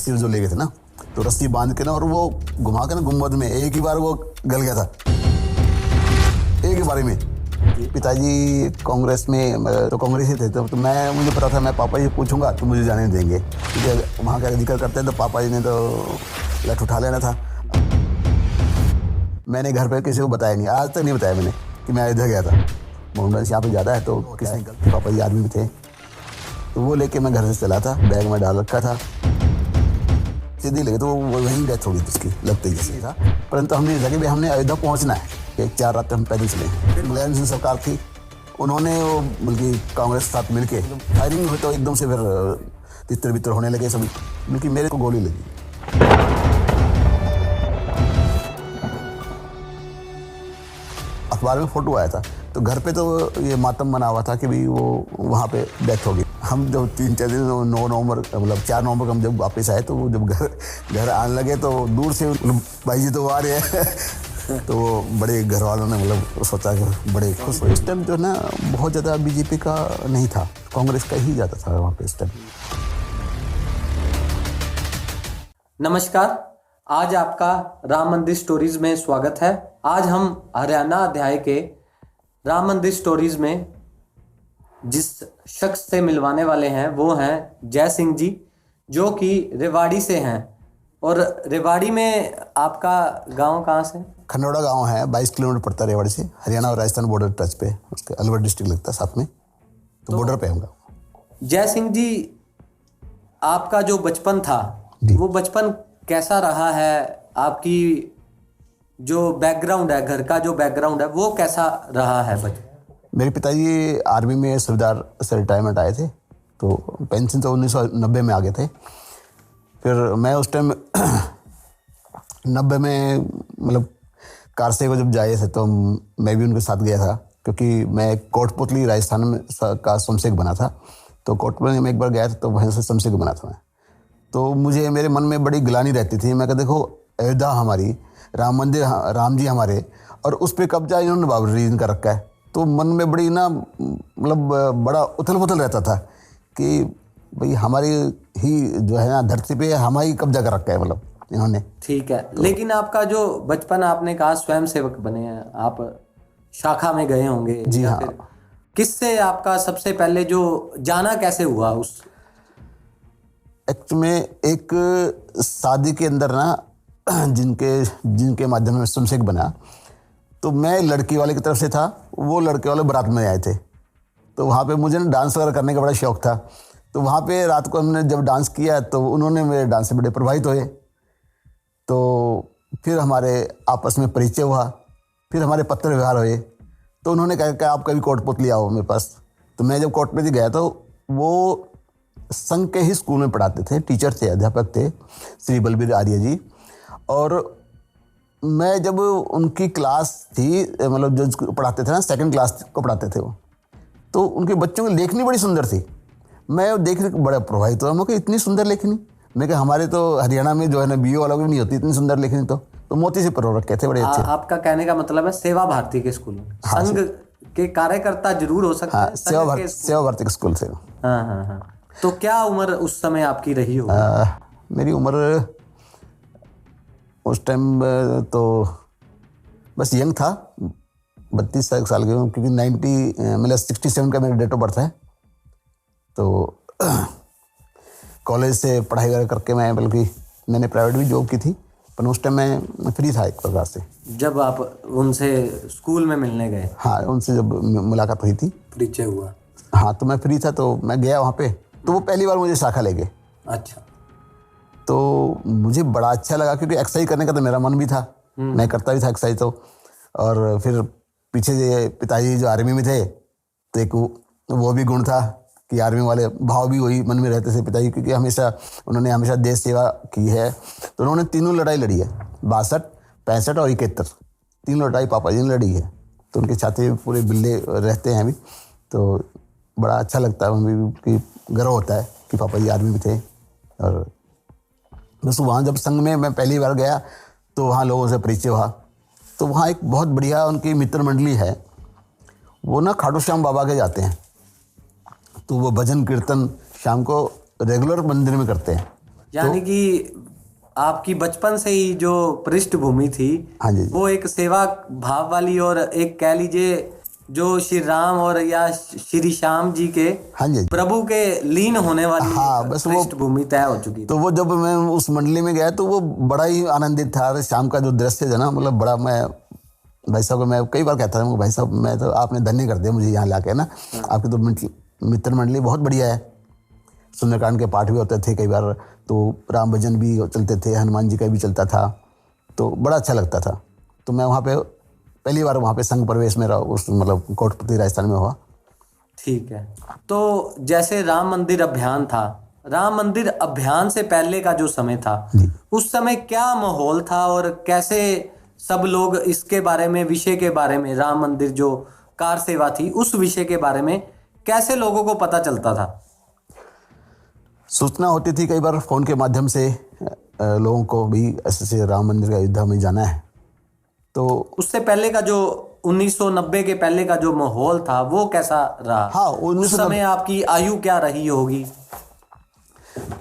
रस्सी जो ले गए थे ना, तो रस्सी बांध के ना और वो घुमा के ना गुम्बद में एक ही बार वो गल गया था, एक ही बारी में। पिताजी कांग्रेस में तो कांग्रेस ही थे, तो मैं मुझे पता था मैं पापा जी पूछूंगा तो मुझे जाने देंगे, क्योंकि वहाँ का जिक्र करते हैं तो पापा जी ने तो लठ उठा लेना था। मैंने घर पे किसी को बताया नहीं, आज तक नहीं बताया मैंने कि मैं इधर गया था। मोहम्मद यहाँ पे ज़्यादा है तो किसी पापा जी आदमी भी थे, तो वो लेके मैं घर से चला था, बैग में डाल रखा था, सीधी लगे तो वहीं डेथ हो गई उसकी, लगते जैसे था। परंतु हमने लगे भाई हमने अयोध्या पहुँचना है, 4 रात हम पैदल चले। मुलायम सिंह सरकार थी, उन्होंने वो बल्कि कांग्रेस के साथ मिलके फायरिंग हुई तो एकदम से फिर तितर बितर होने लगे सब, बल्कि मेरे को गोली लगी। अखबार में फोटो आया था, तो घर पे तो ये मातम बना हुआ था कि भाई वो वहाँ पे डेथ होगी। हम जब 3-4 दिन 9 नवंबर मतलब 4 नवंबर को हम जब वापस आए तो वो जब घर आने लगे तो दूर से भाई जी तो आ रहे हैं तो वो बड़े घर वालों ने मतलब सोचा कि बड़े खुश हुए। इस टाइम जो ना बहुत ज़्यादा बीजेपी का नहीं था, कांग्रेस का ही ज़्यादा था वहाँ पे इस टाइम। नमस्कार, आज आपका राम मंदिर स्टोरीज में स्वागत है। आज हम हरियाणा अध्याय के राम मंदिर स्टोरीज में जिस शख्स से मिलवाने वाले हैं वो हैं जय सिंह जी, जो कि रेवाड़ी से हैं। और रेवाड़ी में आपका गांव कहाँ से? खनौड़ा गांव है, 22 किलोमीटर पड़ता है रेवाड़ी से, हरियाणा और राजस्थान बॉर्डर टच पे, उसके अलवर डिस्ट्रिक्ट लगता है साथ में, तो बॉर्डर पे होगा। जय सिंह जी, आपका जो बचपन था वो बचपन कैसा रहा है? आपकी जो बैकग्राउंड है, घर का जो बैकग्राउंड है वो कैसा रहा है बचपन? मेरे पिताजी आर्मी में सूबेदार से रिटायरमेंट आए थे, तो पेंशन तो 1990 में आ गए थे। फिर मैं उस टाइम 90 में मतलब कारसे को जब जाए थे तो मैं भी उनके साथ गया था, क्योंकि मैं कोटपुतली राजस्थान में का शमशेर बना था, तो कोटपुतली में एक बार गया था तो वहीं से शमशेर बना था मैं। तो मुझे मेरे मन में बड़ी गिलानी रहती थी, मैं कहता देखो अयोध्या हमारी, राम मंदिर राम जी हमारे, और उस पर कब्जा इन्होंने बाबरी इनका रखा है। तो मन में बड़ी ना मतलब बड़ा उथल पुथल रहता था कि भाई हमारी ही जो है ना धरती पे हमारी कब्जा कर रखा है मतलब इन्होंने। ठीक है, लेकिन आपका जो बचपन, आपने कहा स्वयं सेवक बने हैं आप, शाखा में गए होंगे जी या हाँ। फिर किससे आपका सबसे पहले जो जाना कैसे हुआ? उस एक्चुअली में एक शादी के अंदर ना जिनके माध्यम से शमशेर बना, तो मैं लड़की वाले की तरफ से था, वो लड़के वाले बारात में आए थे, तो वहाँ पे मुझे ना डांस वगैरह करने का बड़ा शौक था। तो वहाँ पे रात को हमने जब डांस किया तो उन्होंने मेरे डांस से बड़े प्रभावित हुए, तो फिर हमारे आपस में परिचय हुआ, फिर हमारे पत्र व्यवहार हुए। तो उन्होंने कहा कि आप कभी कोटपुतली आओ मेरे पास। तो मैं जब कोटपुतली गया तो वो संघ के ही स्कूल में पढ़ाते थे, टीचर थे, अध्यापक थे, श्री बलबीर आर्य जी। और मैं जब उनकी क्लास थी, मतलब जो पढ़ाते थे ना, 2nd क्लास को पढ़ाते थे वो, तो उनके बच्चों की लेखनी बड़ी सुंदर थी। मैं देखने को बड़ा प्रभावित हुआ, मैं कहा इतनी सुंदर लेखनी, मैं कहा हमारे तो हरियाणा में जो है ना बीओ वालों की नहीं होती इतनी सुंदर लेखनी। तो मोती से परो रखे थे, बड़े अच्छे। आपका कहने का मतलब है सेवा भारती के स्कूल में संघ के कार्यकर्ता जरूर हो सकते हैं। सेवा भारती के स्कूल से। हाँ। तो क्या उम्र उस समय आपकी रही हो? मेरी उम्र उस टाइम तो बस यंग था, 32 साल के, क्योंकि 67 का मेरा डेट ऑफ बर्थ है। तो कॉलेज से पढ़ाई वगैरह करके मैं, बल्कि मैंने प्राइवेट भी जॉब की थी, पर उस टाइम मैं फ्री था एक प्रकार से। जब आप उनसे स्कूल में मिलने गए? हाँ, उनसे जब मुलाकात हुई थी, परिचय हुआ। हाँ, तो मैं फ्री था तो मैं गया वहाँ पे, तो वो पहली बार मुझे शाखा ले गए। अच्छा। तो मुझे बड़ा अच्छा लगा, क्योंकि एक्सरसाइज करने का तो मेरा मन भी था, मैं करता भी था एक्सरसाइज तो। और फिर पीछे जो पिताजी जो आर्मी में थे, तो एक वो भी गुण था कि आर्मी वाले भाव भी वही मन में रहते थे पिताजी, क्योंकि उन्होंने हमेशा देश सेवा की है। तो उन्होंने 3 लड़ाई लड़ी है, 62, 65 और 71, 3 लड़ाई पापा जी ने लड़ी है। तो उनके छाती पूरे बिल्ले रहते हैं अभी, तो बड़ा अच्छा लगता है, हमें भी गर्व होता है कि पापा जी आर्मी में थे। और बस वहाँ जब संघ में मैं पहली बार गया तो वहाँ लोगों से परिचय हुआ। तो वहाँ एक बहुत बढ़िया उनकी मित्र मंडली है, वो ना खाटू श्याम बाबा के जाते हैं, तो वो भजन कीर्तन शाम को रेगुलर मंदिर में करते हैं। यानी कि आपकी बचपन से ही जो पृष्ठभूमि थी, हाँ जी। वो एक सेवा भाव वाली, और एक कह लीजिए जो श्री राम और या श्री श्याम जी के हाँ जी। प्रभु के लीन होने वाली हाँ, बस वो पृष्ठभूमि तय हो चुकी थी। तो वो जब मैं उस मंडली में गया तो वो बड़ा ही आनंदित था। अरे शाम का जो दृश्य था ना, मतलब बड़ा, मैं भाई साहब को मैं कई बार कहता हूँ, भाई साहब मैं तो आपने धन्य कर दिया मुझे यहाँ लाके ना। आपकी तो मित्र मंडली बहुत बढ़िया है। सुंदरकांड के पाठ भी होते थे कई बार, तो राम भजन भी चलते थे, हनुमान जी का भी चलता था, तो बड़ा अच्छा लगता था। तो मैं वहाँ पे पहली बार वहाँ पे संघ प्रवेश मेरा उस मतलब कोटपुतली राजस्थान में हुआ। ठीक है। तो जैसे राम मंदिर अभियान था, राम मंदिर अभियान से पहले का जो समय था, उस समय क्या माहौल था और कैसे सब लोग इसके बारे में, विषय के बारे में, राम मंदिर जो कार सेवा थी उस विषय के बारे में कैसे लोगों को पता चलता था? सूचना होती थी कई बार फ़ोन के माध्यम से लोगों को भी, ऐसे राम मंदिर का अयोध्या में जाना है। तो उससे पहले का जो 1990 के पहले का जो माहौल था वो कैसा रहा? हाँ, उस समय आपकी आयु क्या रही होगी?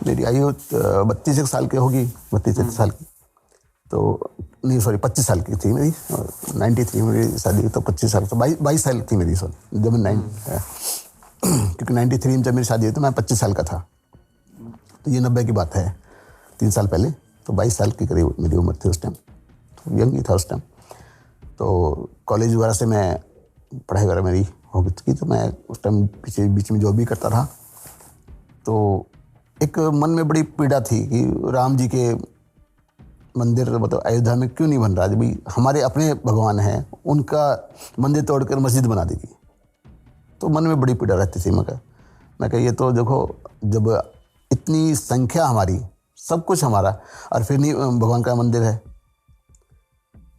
मेरी आयु 32 साल की होगी, 32 साल की। तो नहीं, सॉरी 25 साल की थी मेरी। 93 में मेरी शादी, तो 25 साल, तो 22 साल की मेरी, सॉरी जब मैं क्योंकि 93 में जब मेरी शादी हुई तो मैं 25 साल का था। तो ये 90 की बात है, 3 साल पहले। तो 22 साल की करीब मेरी उम्र थी उस टाइम, तो यंग ही था उस टाइम। तो कॉलेज वगैरह से मैं पढ़ाई वगैरह मेरी हो गई थी, तो मैं उस टाइम बीच में जॉब भी करता रहा। तो एक मन में बड़ी पीड़ा थी कि राम जी के मंदिर मतलब अयोध्या में क्यों नहीं बन रहा। जब भाई हमारे अपने भगवान हैं, उनका मंदिर तोड़कर मस्जिद बना देगी, तो मन में बड़ी पीड़ा रहती थी। मैं कहा ये तो देखो, जब इतनी संख्या हमारी, सब कुछ हमारा, और फिर नहीं भगवान का मंदिर है।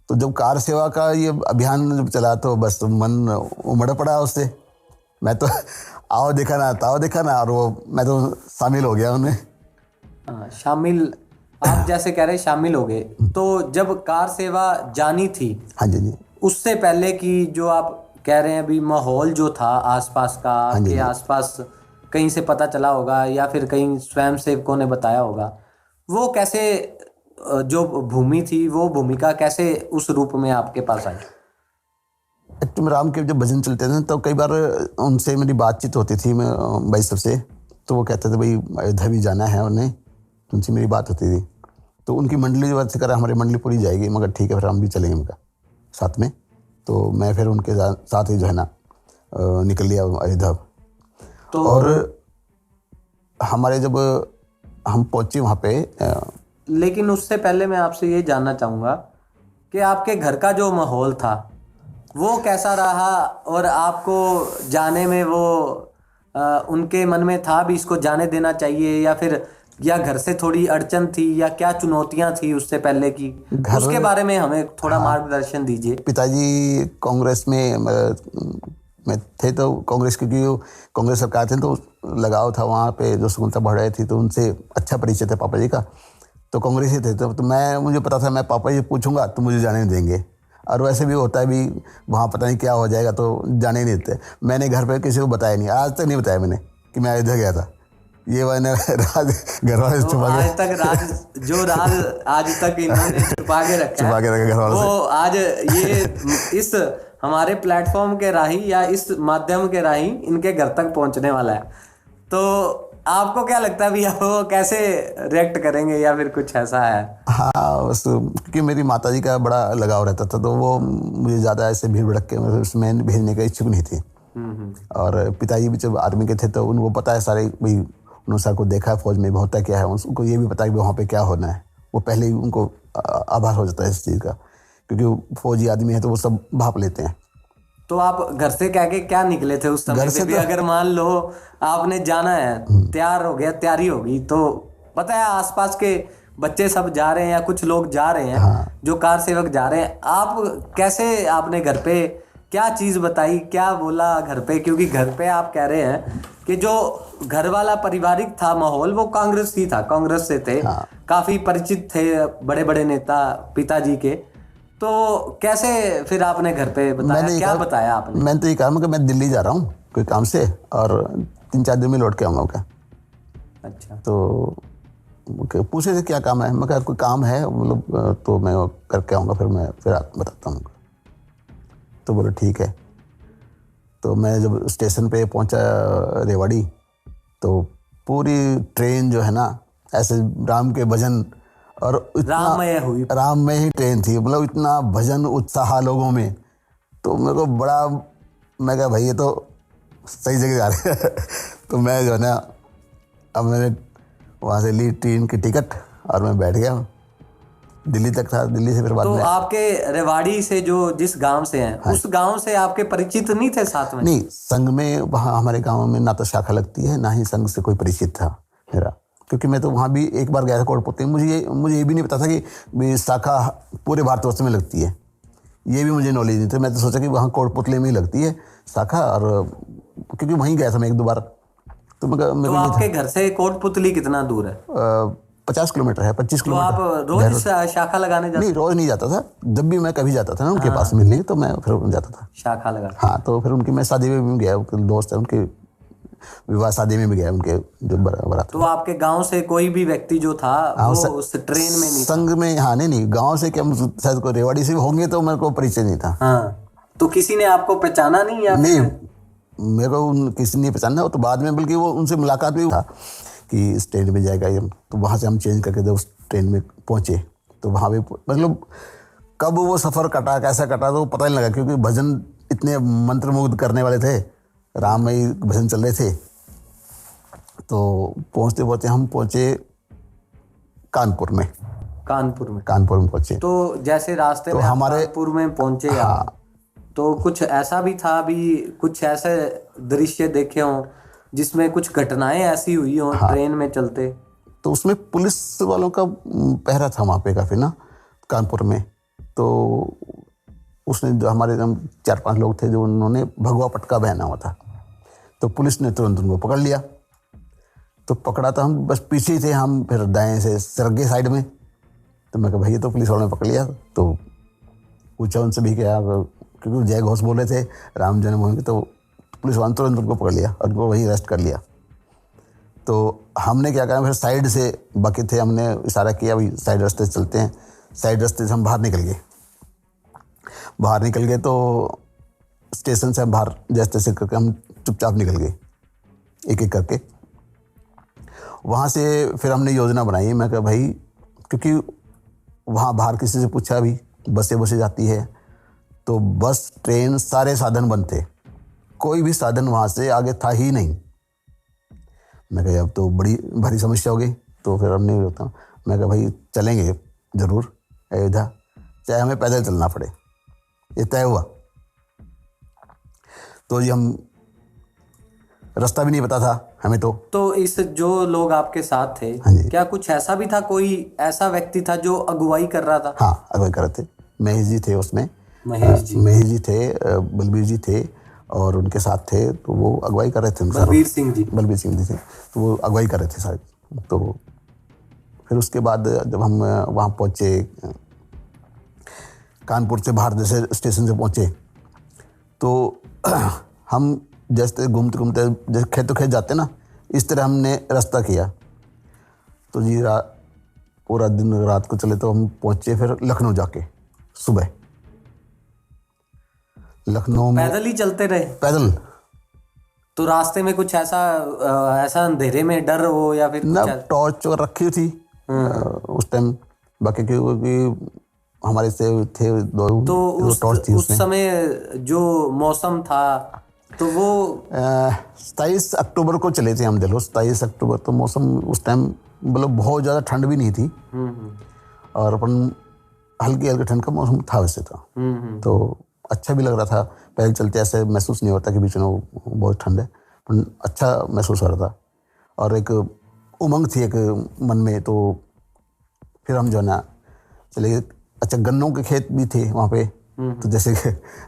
तो जब कार सेवा का ये अभियान जब चला तो बस मन उमड़ पड़ा उससे। मैं तो आओ देखा ना, ताओ देखा ना, और वो मैं तो शामिल हो गया उनमें। हाँ, शामिल, आप जैसे कह रहे शामिल हो गए। तो जब कार सेवा जानी थी, हाँ जी जी, उससे पहले की जो आप कह रहे हैं अभी माहौल जो था आसपास का, हाँ जी, के आसपास कहीं से पता चला होगा या फिर कहीं स्वयं सेवकों ने बताया होगा, वो कैसे, जो भूमि थी वो भूमिका कैसे उस रूप में आपके पास आई? एक्चुअली राम के जब भजन चलते थे तो कई बार उनसे मेरी बातचीत होती थी, मैं भाई सबसे। तो वो कहते थे भाई अयोध्या भी जाना है उन्हें, तो उनसे मेरी बात होती थी। तो उनकी मंडली जो बात से करा, हमारी मंडली पूरी जाएगी, मगर ठीक है फिर हम भी चलेंगे उनका साथ में। तो मैं फिर उनके साथ ही जो है ना निकल लिया अयोध्या। तो और हमारे जब हम पहुँचे वहाँ पे, लेकिन उससे पहले मैं आपसे ये जानना चाहूँगा कि आपके घर का जो माहौल था वो कैसा रहा, और आपको जाने में वो उनके मन में था भी इसको जाने देना चाहिए, या फिर या घर से थोड़ी अड़चन थी, या क्या चुनौतियां थी उससे पहले की, उसके बारे में हमें थोड़ा मार्गदर्शन दीजिए। पिताजी कांग्रेस में थे, तो कांग्रेस, क्योंकि कांग्रेस सरकार थी तो लगाव था वहाँ पे, जो सुगंता बढ़ थी, तो उनसे अच्छा परिचय था पापा जी का, तो कांग्रेस ही थे। तो मुझे पता था मैं पापा जी पूछूंगा तो मुझे जाने नहीं देंगे, और वैसे भी होता है भी वहाँ पता नहीं क्या हो जाएगा तो जाने नहीं देते। मैंने घर पे किसी को बताया नहीं, आज तक नहीं बताया मैंने कि मैं अयोध्या गया था। ये मैंने राज घर वाले तो छुपा आज तक राज आज तक इन्होंने छुपा के रखा घर वालों से। वो आज ये इस हमारे प्लेटफॉर्म के राही या इस माध्यम के राही इनके घर तक पहुंचने वाला है। तो आपको क्या लगता है भैया, वो कैसे रिएक्ट करेंगे, या फिर कुछ ऐसा है? हाँ, बस क्योंकि मेरी माताजी का बड़ा लगाव रहता था, तो वो मुझे ज़्यादा ऐसे भीड़ भड़क के उसमें भेजने का इच्छुक नहीं थी। और पिताजी भी जब आर्मी के थे तो उनको पता है सारे, भाई उन्होंने सर को देखा है फौज में होता क्या है, उनको ये भी पता है कि वहाँ पे क्या होना है। वो पहले ही उनको आभार हो जाता है इस चीज़ का, क्योंकि फौजी आदमी है तो वो सब भाप लेते हैं। तो आप घर से कह के क्या निकले थे उस समय पे भी? अगर मान लो आपने जाना है, तैयार हो गया, तैयारी होगी, तो पता है आसपास के बच्चे सब जा रहे हैं या कुछ लोग जा रहे हैं, जो कार सेवक जा रहे हैं, आप कैसे, आपने घर पे क्या चीज़ बताई, क्या बोला घर पे? क्योंकि घर पे आप कह रहे हैं कि जो घर वाला पारिवारिक था माहौल वो कांग्रेस ही था, कांग्रेस से थे, काफ़ी परिचित थे बड़े बड़े नेता पिताजी के। तो कैसे फिर आपने घर पे बताया, क्या बताया आपने? मैंने तो ये कहा कि मैं दिल्ली जा रहा हूँ कोई काम से, और 3-4 दिन में लौट के आऊँगा क्या। अच्छा। तो पूछे थे क्या काम है, मैं कहा कोई काम है मतलब तो मैं करके आऊँगा, फिर आपको बताता हूँ। तो बोले ठीक है। तो मैं जब स्टेशन पे पहुँचा रेवाड़ी, तो पूरी ट्रेन जो है ना ऐसे राम के भजन और इतना राममय हुई। राममय ही ट्रेन थी, मतलब इतना भजन उत्साह लोगों में। तो मेरे को बड़ा, मैं कहा भाई ये तो सही जगह जा रहे हैं। तो मैं जो है ना, अब मैंने वहाँ से ली ट्रेन की टिकट और मैं बैठ गया, दिल्ली तक था। दिल्ली से फिर बाद तो में आपके रेवाड़ी से जो जिस गांव से हैं, उस गांव से आपके परिचित नहीं थे साथ में? नहीं, संघ में वहाँ हमारे गांव में ना तो शाखा लगती है, ना ही संघ से कोई परिचित था मेरा, क्योंकि मैं तो वहाँ भी एक बार गया था कोटपुतली। मुझे ये भी नहीं पता था कि शाखा पूरे भारतवर्ष में लगती है, ये भी मुझे नॉलेज नहीं था। मैं तो सोचा कि वहाँ कोटपुतली में ही लगती है शाखा, और क्योंकि वहीं गया था मैं 1-2 बार। तो तो आपके घर से कोटपुतली कितना दूर है? 50 किलोमीटर है, 25 तो आप किलोमीटर। रोज शाखा लगाने जाते? नहीं, रोज नहीं जाता था। जब भी मैं कभी जाता था ना उनके पास मिलने, तो मैं फिर जाता था शाखा लगा। हाँ, तो फिर उनकी मैं शादी में भी गया, उनके दोस्त है, उनके विवाह शादी में भी गया, उनके जो बारात। तो आपके गांव से कोई भी व्यक्ति जो था वो उस ट्रेन में नहीं था? संघ में हाँ, नहीं, गांव से क्या, शायद को रेवाड़ी से होंगे तो मेरे को परिचय नहीं था। हाँ, तो किसी ने आपको पहचाना नहीं या नहीं, मेरे को किसी ने पहचाना। तो बाद में बल्कि वो उनसे मुलाकात भी था कि इस ट्रेन में जाएगा ये। तो वहाँ से हम चेंज करके जब उस ट्रेन में पहुँचे, तो वहाँ भी मतलब कब वो सफ़र कटा, कैसा कटा, तो पता नहीं लगा, क्योंकि भजन इतने मंत्रमुग्ध करने वाले थे, राममयी भजन चल रहे थे। तो पहुँचते पहुँचते हम पहुँचे कानपुर में पहुँचे। तो जैसे रास्ते में हमारे कानपुर में पहुंचे आप, तो कुछ ऐसा भी था, अभी कुछ ऐसे दृश्य देखे हों जिसमें कुछ घटनाएं ऐसी हुई हों ट्रेन में चलते? तो उसमें पुलिस वालों का पहरा था वहाँ पे काफ़ी ना, कानपुर में। तो उसने जो हमारे 4-5 लोग थे जो उन्होंने भगवा पटका पहना हुआ था, तो पुलिस ने तुरंत उनको पकड़ लिया। तो पकड़ा तो हम बस पीछे ही थे, हम फिर दाएं से सरक गए साइड में। तो मैं कहा भाई ये तो पुलिस वालों ने पकड़ लिया। तो पूछा उनसे भी क्या, क्योंकि जय घोष बोल रहे थे राम जन्मभूमि के, तो पुलिस वालों ने तुरंत उनको पकड़ लिया और उनको वही अरेस्ट कर लिया। तो हमने क्या कहा, फिर साइड से बाकी थे, हमने इशारा किया भाई साइड रास्ते से चलते हैं। साइड रास्ते से हम बाहर निकल गए। तो स्टेशन से हम बाहर जैसे तैसे करके हम चुपचाप निकल गए, एक एक करके। वहाँ से फिर हमने योजना बनाई। मैं कहा भाई, क्योंकि वहाँ बाहर किसी से पूछा भी, बसें जाती है, तो बस ट्रेन सारे साधन बंद थे, कोई भी साधन वहाँ से आगे था ही नहीं। मैं कहा अब तो बड़ी भारी समस्या हो गई। तो फिर हमने मैं कहा भाई चलेंगे ज़रूर अयोध्या, चाहे हमें पैदल चलना पड़े, ये तय हुआ। तो ये हम रास्ता भी नहीं पता था हमें। तो इस जो लोग आपके साथ थे, क्या कुछ ऐसा भी था, कोई ऐसा व्यक्ति था जो अगुवाई कर रहा था? हाँ, अगुवाई कर रहे थे। महेश जी थे उसमें, महेश जी थे, बलबीर जी थे और उनके साथ थे। तो वो अगुवाई कर रहे थे। बलबीर सिंह जी थे, तो वो अगुवाई कर रहे थे सारे। तो फिर उसके बाद जब हम वहाँ पहुँचे, कानपुर से बाहर जैसे स्टेशन से पहुँचे, तो हम जैसे घूमते जैसे खेत जाते ना, इस तरह हमने रास्ता किया। तो जी पूरा दिन रात को चले, तो हम पहुँचे फिर लखनऊ जाके सुबह। लखनऊ में पैदल ही चलते रहे? पैदल। तो रास्ते में कुछ ऐसा अंधेरे में डर हो या फिर ना, टॉर्च रखी थी उस टाइम, बाकी क्योंकि हमारे से थे दो टॉर्च थी। उस समय जो मौसम था, तो वो 27 अक्टूबर को चले थे हम दिल्ली। 27 अक्टूबर, तो मौसम उस टाइम मतलब बहुत ज़्यादा ठंड भी नहीं थी, और अपन हल्की ठंड का मौसम था वैसे तो अच्छा भी लग रहा था। पैदल चलते ऐसे महसूस नहीं होता कि बीच में बहुत ठंड है, पर अच्छा महसूस हो रहा था और एक उमंग थी एक मन में। तो फिर हम जो है ना चले गए। अच्छा, गन्नों के खेत भी थे वहाँ पे, तो जैसे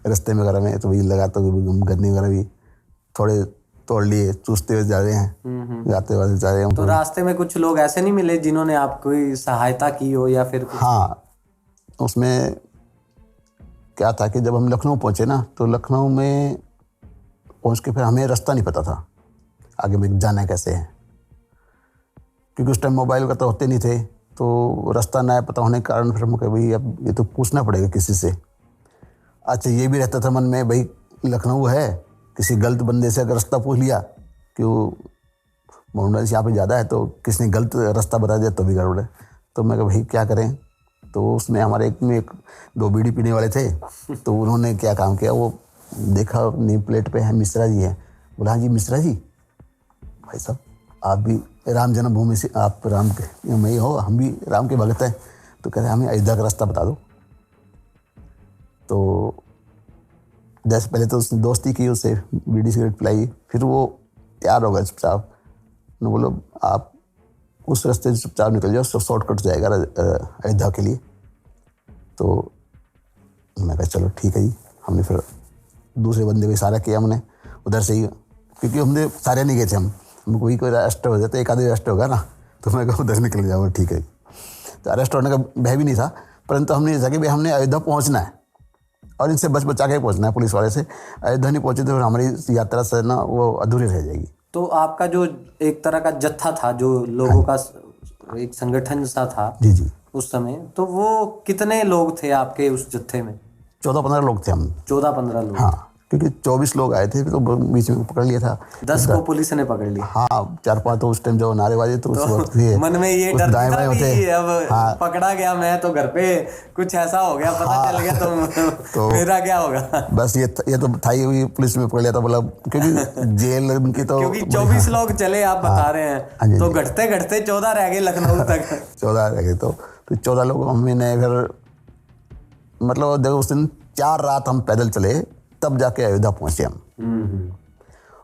रास्ते में वगैरह में तो वही लगा, तो गन्ने वगैरह भी थोड़े तोड़ लिए, चूसते हुए जा रहे हैं, जाते हुए जा रहे हैं। तो रास्ते में कुछ लोग ऐसे नहीं मिले जिन्होंने आपकी सहायता की हो या फिर कुछ? हाँ, उसमें क्या था कि जब हम लखनऊ पहुँचे ना, तो लखनऊ में पहुँच के फिर हमें रास्ता नहीं पता था आगे में जाना कैसे है, क्योंकि उस टाइम मोबाइल का तो होते नहीं थे, तो रास्ता ना पता होने के कारण फिर मुझे भाई अब ये तो पूछना पड़ेगा किसी से। अच्छा ये भी रहता था मन में, भाई लखनऊ है, किसी गलत बंदे से अगर रास्ता पूछ लिया कि वो माउंटेन्स यहाँ पे ज़्यादा है, तो किसी ने गलत रास्ता बता दिया तो भी गड़बड़ है। तो मैं कहा भाई क्या करें। तो उसमें हमारे एक दो बीड़ी पीने वाले थे, तो उन्होंने क्या काम किया, वो देखा नेम प्लेट पे है मिश्रा जी है। बोला हाँ जी मिश्रा जी, भाई साहब आप भी राम जन्मभूमि से, आप राम के मैं हो, हम भी राम के भगत हैं। तो कह रहे हमें अयोध्या का रास्ता बता दो। तो जैसे पहले तो उसने दोस्ती की, उससे बीड़ी सिगरेट पिलाई, फिर वो तैयार हो गया चुपचाप। उन्होंने बोलो आप उस रास्ते से चुपचाप निकल जाओ, शॉर्टकट जाएगा अयोध्या के लिए। तो मैं कहा चलो ठीक है जी। हमने फिर दूसरे बंदे को इशारा किया हमने उधर से ही, क्योंकि हमने सारे नहीं गए थे, हमको कोई अरेस्ट हो जाता, एक आधे अरेस्ट होगा ना, तो मैं कहा उधर निकल जाऊँगा ठीक है। तो अरेस्ट होने का भय भी नहीं था, परंतु हमने जगह भी हमने अयोध्या पहुँचना है और इनसे बच बचा के पहुँचना है पुलिस वाले से। अयोध्या नहीं पहुँचे तो फिर हमारी यात्रा से ना वो अधूरी रह जाएगी। तो आपका जो एक तरह का जत्था था, जो लोगों का एक संगठन सा था जी जी उस समय, तो वो कितने लोग थे आपके उस जत्थे में? 14-15 लोग थे हम। 14-15 लोग। हाँ, क्योंकि 24 लोग आए थे तो बीच में पकड़ लिया था। 10 को पुलिस ने पकड़ लिया। हाँ 4-5 तो उस टाइम जो नारेबाजी तो उस वक्त भी मन में ये डर था कि अब पकड़ा गया मैं तो घर पे कुछ ऐसा हो गया, पता चल गया तो मेरा क्या होगा। बस ये तो था ही, हुई पुलिस में पकड़ लिया था, बोला क्योंकि जेल उनकी तो क्योंकि 24 लोग चले आप बता रहे हैं, तो घटते घटते 14 रह गए लखनऊ तक। 14 रह गए, तो 14 लोग हमने फिर मतलब देखो उस दिन 4 रात हम पैदल चले, तब जाके अयोध्या पहुंचे हम।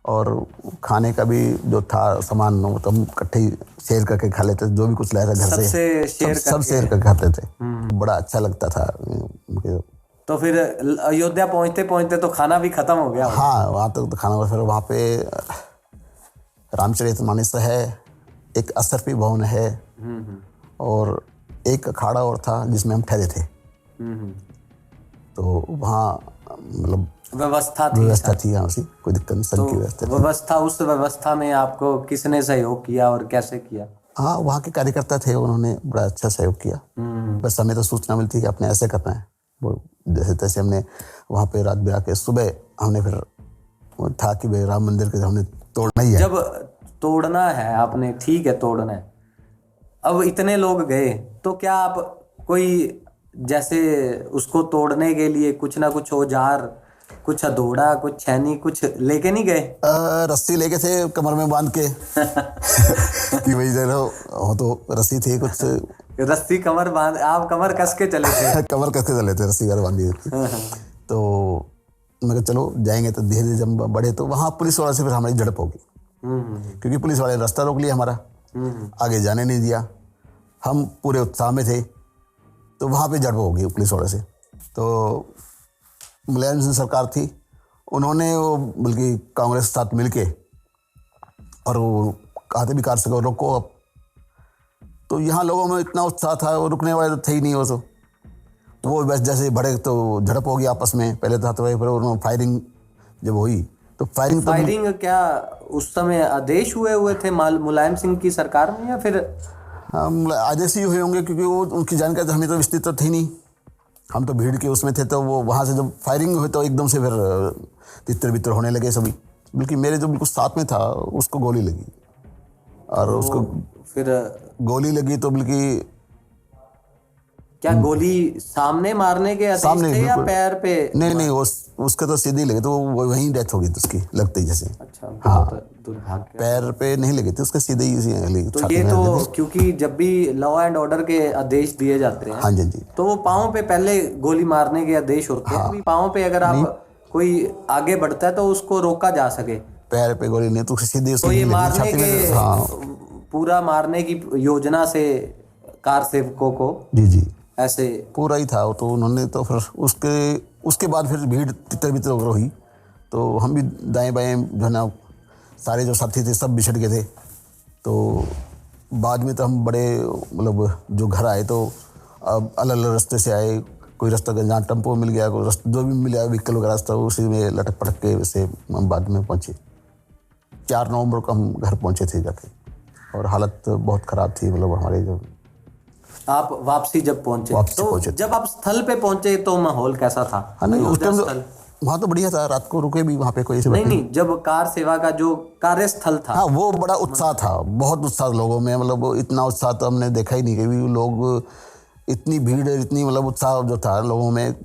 और खाने का भी जो था सामान तो हम इकट्ठे शेयर करके खा लेते थे, जो भी कुछ लाया था घर से सब शेयर करके खाते थे। बड़ा अच्छा लगता था। तो फिर अयोध्या पहुंचते पहुंचते तो खाना भी खत्म हो गया। हाँ वहाँ तक तो खाना, फिर वहाँ पे रामचरितमानस है, एक असरफी भवन है और एक अखाड़ा और था जिसमें हम ठहरे थे। तो वहाँ मतलब व्यवस्था थी यहाँ से, कोई दिक्कत नहीं, सब की व्यवस्था थी। उस व्यवस्था में आपको किसने सहयोग किया और कैसे किया? हाँ वहाँ के कार्यकर्ता थे, उन्होंने बड़ा अच्छा सहयोग किया। बस हमें तो सूचना मिलती कि आपने ऐसे करना है, वो जैसे तैसे हमने वहाँ पे रात बिरा के सुबह हमने फिर था कि भाई राम मंदिर के हमने तोड़ना ही है। जब तोड़ना है आपने, ठीक है तोड़ना है, अब इतने लोग गए तो क्या आप कोई जैसे उसको तोड़ने के लिए कुछ ना कुछ औजार, कुछ हथौड़ा, कुछ छैनी, कुछ लेके नहीं गए? रस्सी लेके थे कमर में बांध के कि भाई जरा हो तो रस्सी थी कुछ, रस्सी कमर बांध, आप कमर कस के चले थे? कमर कस के चले थे, रस्सी घर बांधी थी। तो मैं कहा चलो जाएंगे, तो धीरे धीरे जब बढ़े तो वहाँ पुलिस वाले से फिर हमारी झड़प होगी, क्योंकि पुलिस वाले रास्ता रोक लिया हमारा, आगे जाने नहीं दिया। हम पूरे उत्साह में थे, तो वहाँ पे झड़प हो गई पुलिस वाले से। तो मुलायम सिंह सरकार थी, उन्होंने वो बल्कि कांग्रेस के साथ मिलके और वो कहते भी कार से रोको अब। तो यहाँ लोगों में इतना उत्साह था, वो रुकने वाले तो थे ही नहीं। वो बस जैसे बढ़े तो झड़प होगी आपस में, पहले तो फिर उन्होंने फायरिंग जब हुई तो फायरिंग क्या उस समय आदेश हुए थे मुलायम सिंह की सरकार में, या फिर आदेश ही हुए होंगे, क्योंकि वो उनकी जानकारी हमें तो विस्तृत तो थी नहीं, हम तो भीड़ के उसमें थे। तो वो वहाँ से जब फायरिंग हुई तो एकदम से फिर तितर बितर होने लगे सभी, बल्कि मेरे जो बिल्कुल साथ में था उसको गोली लगी, और उसको फिर गोली लगी तो बल्कि क्या गोली सामने मारने के आदेश थे या पैर पे? नहीं उसका तो सीधी लगी, तो वहीं डेथ हो गई थी उसकी लगते ही जैसे। अच्छा, हाँ दुर्भाग्य। पैर पे नहीं लगी थी, उसके सीधे ही तो ये तो क्योंकि जब भी लॉ एंड ऑर्डर के आदेश दिए जाते हैं, हाँ जी जी, तो वो पाँव पे पहले गोली मारने के आदेश होते हैं। अभी पाँव पे अगर आप कोई आगे बढ़ता है तो उसको रोका जा सके, पैर पे गोली नहीं तो सीधे। तो ये मारने के पूरा मारने की योजना से कार सेवकों को जी ऐसे पूरा ही था। तो उन्होंने तो फिर उसके बाद फिर भीड़ तितर बितर हुई, तो हम भी दाएं बाएं जो है ना सारे जो साथी थे सब बिछड़ गए थे। तो बाद में तो हम बड़े मतलब जो घर आए तो अब अलग अलग रास्ते से आए, कोई रास्ता जहाँ टेम्पो मिल गया, कोई रास्ता जो भी मिल गया व्हीकल वगैरह रास्ता, उसी में लटक पटक के वैसे हम बाद में पहुँचे। 4 नवंबर को हम घर पहुँचे थे जाके। और हालत बहुत ख़राब थी, मतलब हमारे जो आप वापसी जब पहुंचे तो जब आप स्थल पे पहुंचे तो माहौल कैसा था? हाँ नहीं, उस टाइम स्थल वहाँ तो बढ़िया था, रात को रुके भी वहाँ पे, कोई ऐसी बात नहीं, जब कार सेवा का जो कार्यस्थल था, हाँ वो बड़ा उत्साह था, बहुत उत्साह लोगों में, मतलब वो इतना उत्साह तो हमने देखा ही नहीं कभी। लोग इतनी भीड़, इतनी मतलब उत्साह जो था लोगों में,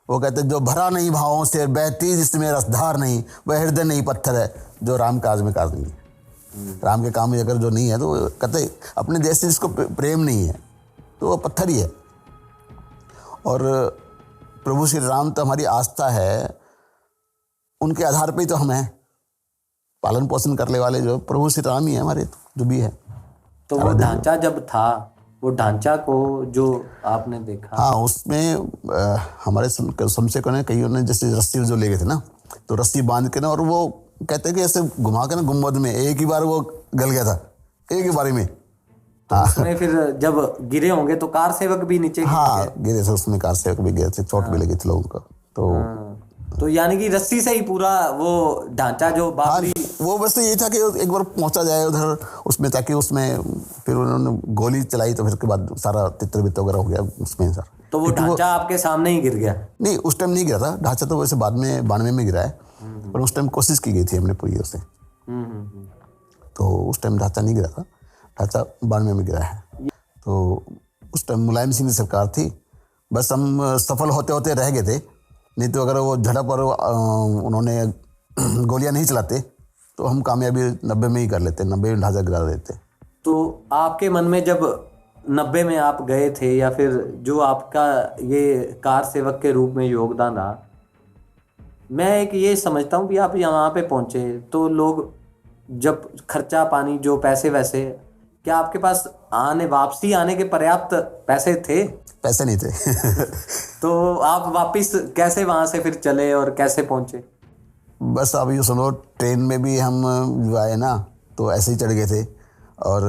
वो कहते जो भरा नहीं भावों से, बहती जिसमें रसधार नहीं, वह हृदय नहीं पत्थर है, जो राम काज में काज नहीं है। राम के काम में अगर जो नहीं है तो वो कहते अपने देश से जिसको प्रेम नहीं है तो वो पत्थर ही है। और प्रभु श्री राम तो हमारी आस्था है, उनके आधार पे ही तो हम हैं, पालन पोषण करने वाले जो प्रभु श्री राम ही है हमारे, जो भी है। तो वो ढांचा जब था, वो ढांचा को जो आपने देखा, हाँ उसमें हमारे समसेकों ने कईयों ने जैसे रस्सी जो ले गए थे ना, तो रस्सी बांध के ना, और वो कहते हैं कि ऐसे घुमा के ना गुम्बद में एक ही बार वो गल गया था, एक ही बारी में। तो उसमें फिर जब गिरे होंगे तो कार सेवक भी नीचे हाँ गिरे थे, उसमें कार सेवक भी गए थे, चोट भी लगी थी लोगों को। तो यानी कि रस्सी से ही पूरा वो ढांचा जो बाबरी, वो बस ये था कि एक बार पहुंचा जाए उधर उसमें, ताकि उसमें फिर उन्होंने गोली चलाई तो फिर के बाद सारा तितर बितर वगैरह हो गया उसमें सर। तो वो ढांचा आपके सामने ही गिर गया? नहीं उस टाइम नहीं गिरा था ढांचा, तो वैसे बाद में 92 में गिरा है, पर उस टाइम कोशिश की गई थी हमने पूरी उसे, तो उस टाइम ढांचा नहीं गिरा था, ढांचा 92 में गिरा है। तो उस टाइम मुलायम सिंह की सरकार थी, बस हम सफल होते होते रह गए थे, नहीं तो अगर वो झड़प और उन्होंने गोलियां नहीं चलाते तो हम कामयाबी 90 में ही कर लेते, 90 में ढांचा गिरा देते। तो आपके मन में जब 90 में आप गए थे, या फिर जो आपका ये कार सेवक के रूप में योगदान रहा, मैं एक ये समझता हूँ कि आप यहाँ पे पहुँचे तो लोग जब खर्चा पानी जो पैसे वैसे, क्या आपके पास वापसी आने के पर्याप्त पैसे थे? पैसे नहीं थे तो आप वापस कैसे वहाँ से फिर चले और कैसे पहुँचे? बस अब ये सुनो, ट्रेन में भी हम जो आए ना तो ऐसे ही चढ़ गए थे, और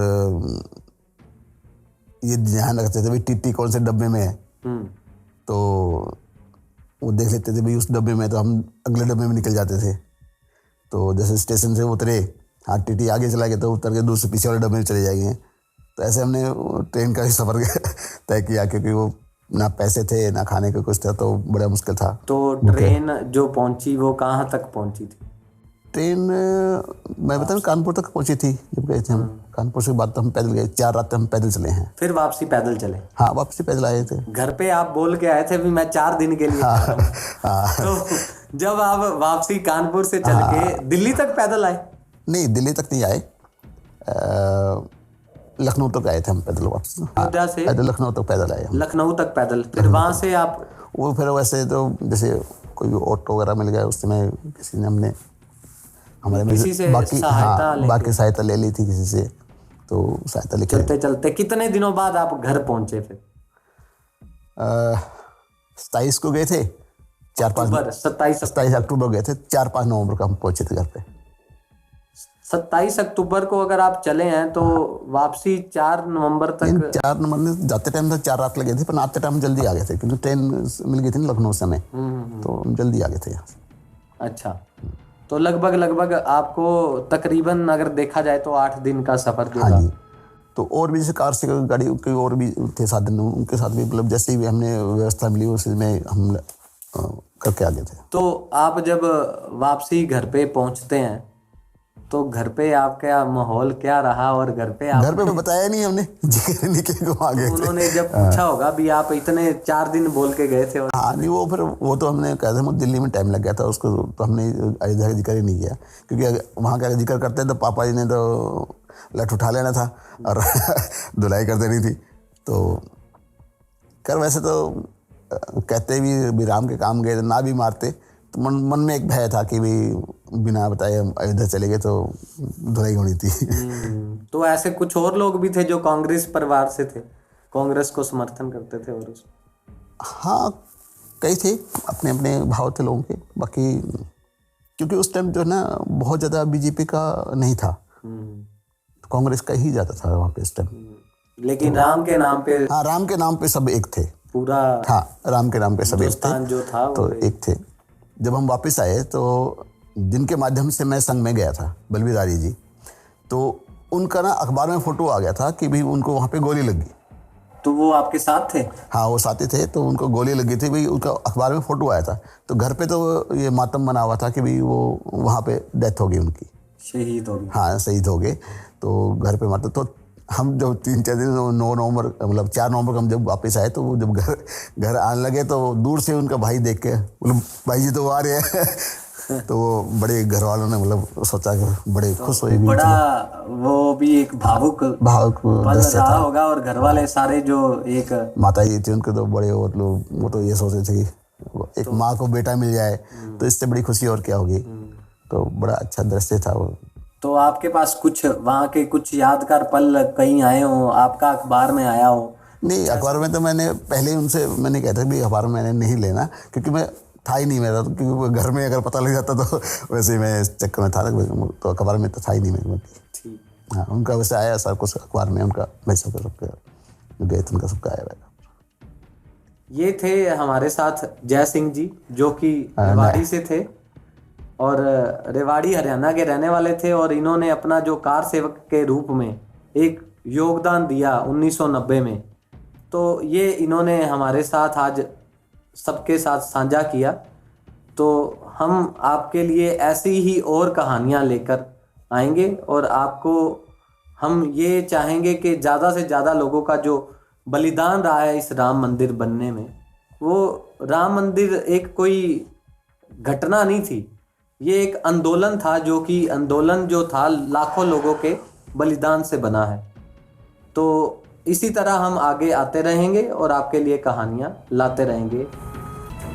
ये ध्यान रखते थे भाई टीटी कौन से डब्बे में है, तो वो देख लेते थे भाई उस डब्बे में, तो हम अगले डब्बे में निकल जाते थे। तो जैसे स्टेशन से उतरे, हाँ टीटी आगे चला गया तो उतर के दूसरे पीछे वाले डब्बे में चले जाएंगे। तो ऐसे हमने ट्रेन का ही सफ़र तय किया, क्योंकि वो ना पैसे थे ना खाने का कुछ था, तो बड़ा मुश्किल था। तो ट्रेन जो पहुंची वो कहाँ तक पहुंची थी? ट्रेन मैं बताऊँ कानपुर तक पहुंची थी जब गए थे हम। कानपुर से बाद तो हम पैदल गए, 4 रात हम पैदल चले हैं। फिर वापसी पैदल चले? हाँ वापसी पैदल आए थे। घर पे आप बोल के आए थे भी मैं 4 दिन के लिए तो जब आप वापसी कानपुर से चल के दिल्ली तक पैदल आए? नहीं दिल्ली तक नहीं आए, लखनऊ तक आए थे हम पैदल वापस। अयोध्या से पैदल लखनऊ तक पैदल आए हम। लखनऊ तक पैदल, फिर वहां से आप वो फिर वैसे तो जैसे कोई भी ऑटो वगैरह मिल गया, उस समय किसी ने हमने हमारे में बाकी बाकी सहायता ले ली थी किसी से, तो सहायता लेके चलते चलते कितने दिनों बाद आप घर पहुंचे? फिर 27 को गए थे, 27 अक्टूबर गए थे, 4-5 नवंबर को हम पहुंचे थे घर पे। 27 अक्टूबर को अगर आप चले हैं तो वापसी 4 नवंबर तक? 4 नवंबर में जाते टाइम तो 4 रात लगे थे, पर आते टाइम जल्दी आ गए थे, क्योंकि ट्रेन मिल गई थी ना लखनऊ से हमें, तो हम जल्दी आ गए थे यहाँ से। अच्छा, तो लगभग आपको तकरीबन अगर देखा जाए तो 8 दिन का सफर जो था। तो और भी जैसे कार से गाड़ी के और भी थे साधन, उनके साथ भी मतलब जैसे भी हमने व्यवस्था मिली उसमें हम करके आ गए थे। तो आप जब वापसी घर पे पहुंचते हैं तो घर पे आपका माहौल क्या रहा? और घर पे बताया नहीं हमने आ गए। उन्होंने जब पूछा होगा भी आप इतने 4 दिन बोल के गए थे? हाँ नहीं, वो तो हमने कहा था, दिल्ली में टाइम लग गया था उसको, तो हमने अयोध्या का जिक्र ही नहीं किया, क्योंकि वहाँ का जिक्र करते तो पापा जी ने तो लठ उठा लेना था और धुलाई कर देनी थी। तो कर वैसे तो कहते भी राम के काम गए ना भी मारते, तो मन में एक भय था कि भी बिना बताए अयोध्या चले गए तो धुलाई होनी थी। तो ऐसे कुछ और लोग भी थे जो कांग्रेस परिवार से थे, कांग्रेस को समर्थन करते थे? और हाँ कई थे, अपने अपने भाव थे लोगों के। बाकी क्योंकि उस टाइम जो है ना बहुत ज़्यादा बीजेपी का नहीं था, तो कांग्रेस का ही ज़्यादा था वहाँ पे इस टाइम। लेकिन राम के नाम पे, हाँ राम के नाम पे सब एक थे पूरा। हाँ राम के नाम पे सब एक थे, जो था तो एक थे। जब हम वापस आए तो जिनके माध्यम से मैं संघ में गया था, बलबीर आर्य जी, तो उनका ना अखबार में फोटो आ गया था कि भाई उनको वहाँ पे गोली लगी। तो वो आपके साथ थे? हाँ, वो साथी थे, तो उनको गोली लगी थी भाई, उनका अखबार में फोटो आया था। तो घर पे तो ये मातम बना हुआ था कि भाई वो वहाँ पे डेथ हो गई उनकी, शहीद हो गए। हाँ, शहीद हो गए। तो घर पे मातम, तो हम जब 3-4 दिन 9 नवंबर मतलब 4 नवंबर को हम जब वापस आए, तो वो जब घर आने लगे तो दूर से उनका भाई देख के बोले भाई जी तो आ रहे हैं। तो वो बड़े घर वालों ने मतलब सोचा कि बड़े खुश हुए। बड़ा वो भी एक भावुक पल दृश्य रहा था। होगा, और घर वाले सारे जो एक माता जी थी उनके तो बड़े, और लोग वो तो ये सोचे थे कि एक माँ को बेटा मिल जाए तो इससे बड़ी खुशी और क्या होगी। तो बड़ा अच्छा दृश्य था वो। तो आपके पास कुछ वहाँ के कुछ यादगार पल कहीं आए हो, आपका अखबार में आया हो? नहीं, अखबार में तो मैंने पहले ही उनसे मैंने कहता था भी अखबार में मैंने नहीं लेना, क्योंकि मैं था ही नहीं मेरा, तो क्योंकि घर में अगर पता लग जाता तो वैसे ही मैं इस चक्कर में था, तो अखबार में तो था ही नहीं मेरे। ठीक। हाँ, उनका वैसे आया सब कुछ अखबार में, उनका भाई सबका गए थे, उनका सबका आया। ये थे हमारे साथ जय सिंह जी, जो कि रेवाड़ी से थे और रेवाड़ी हरियाणा के रहने वाले थे, और इन्होंने अपना जो कार सेवक के रूप में एक योगदान दिया 1990 में। तो ये इन्होंने हमारे साथ आज सबके साथ साझा किया। तो हम आपके लिए ऐसी ही और कहानियाँ लेकर आएंगे, और आपको हम ये चाहेंगे कि ज़्यादा से ज़्यादा लोगों का जो बलिदान रहा है इस राम मंदिर बनने में, वो राम मंदिर एक कोई घटना नहीं थी, ये एक आंदोलन था, जो कि आंदोलन जो था लाखों लोगों के बलिदान से बना है। तो इसी तरह हम आगे आते रहेंगे और आपके लिए कहानियाँ लाते रहेंगे।